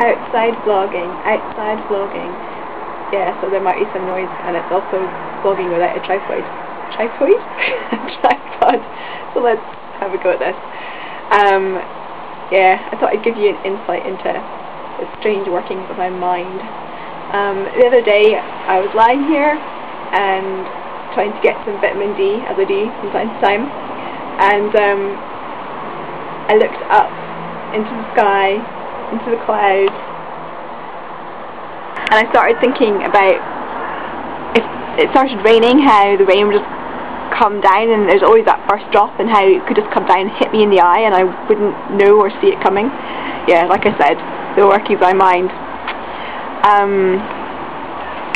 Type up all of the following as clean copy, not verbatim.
outside vlogging, Yeah, so there might be some noise, and it's also vlogging without a tripod. Tripod. So let's have a go at this. Yeah, I thought I'd give you an insight into the strange workings of my mind. The other day I was lying here and trying to get some vitamin D, as I do from time to time, and I looked up into the sky, into the clouds, and I started thinking about if it started raining, how the rain would just come down, and there's always that first drop, and how it could just come down and hit me in the eye and I wouldn't know or see it coming. Yeah, like I said, the workings of my mind.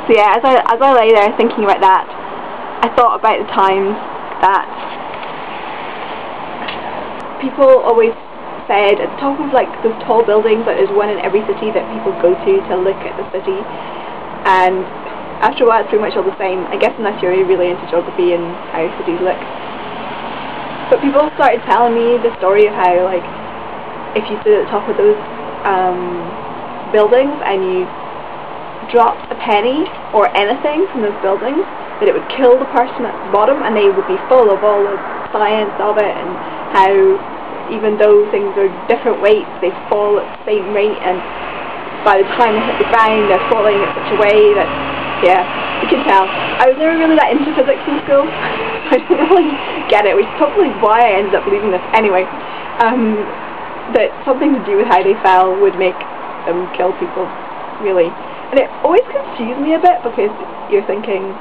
So yeah, as I lay there thinking about that, I thought about the times that people always said at the top of like those tall buildings, like there's one in every city that people go to look at the city, and after a while it's pretty much all the same, I guess, unless you're really into geography and how cities look. But people started telling me the story of how, like, if you stood at the top of those buildings and you dropped a penny or anything from those buildings, that it would kill the person at the bottom, and they would be full of all the science of it, and how even though things are different weights, they fall at the same rate, and by the time they hit the ground they're falling in such a way that, yeah, you can tell. I was never really that into physics in school, so I didn't really get it, which is probably why I ended up believing this. Anyway, that something to do with how they fell would make them kill people, really. And it always confused me a bit, because you're thinking,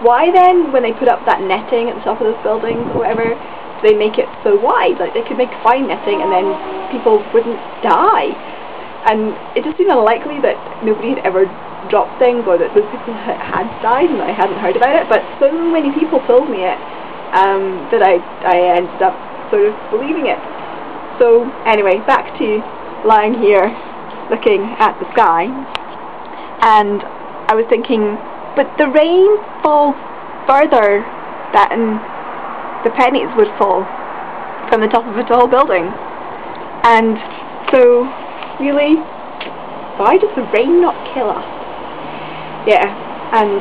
why then, when they put up that netting at the top of those buildings or whatever, do they make it so wide? Like, they could make fine netting and then people wouldn't die. And it just seemed unlikely that nobody had ever dropped things, or that those people had died and I hadn't heard about it. But so many people told me it that I ended up sort of believing it. So anyway, back to lying here looking at the sky, and I was thinking, but the rain falls further than the pennies would fall from the top of a tall building, and so really, why does the rain not kill us? Yeah, and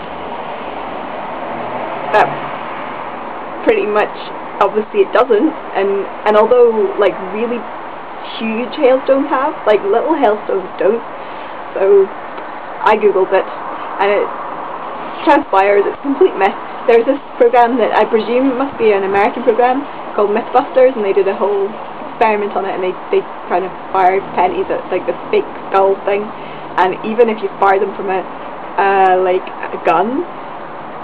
that pretty much, obviously it doesn't, and although like really huge hailstones have, like little hailstones don't. So I googled it, and it transpires it's a complete myth. There's this program that I presume must be an American program called Mythbusters, and they did a whole experiment on it, and they kind of fired pennies at like this fake skull thing, and even if you fire them from a gun,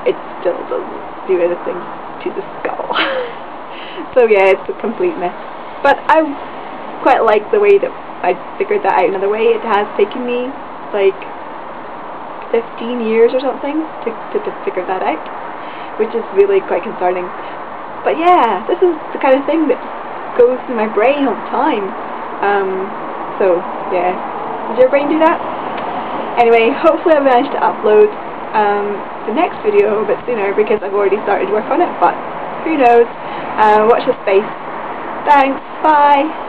it still doesn't do anything to the skull. So yeah, it's a complete myth. But I quite like the way that I figured that out. Another way, it has taken me like 15 years or something to figure that out, which is really quite concerning. But yeah, this is the kind of thing that goes through my brain all the time. So yeah, does your brain do that? Anyway, hopefully I managed to upload the next video a bit sooner, because I've already started work on it, but who knows. Watch this space. Thanks, bye.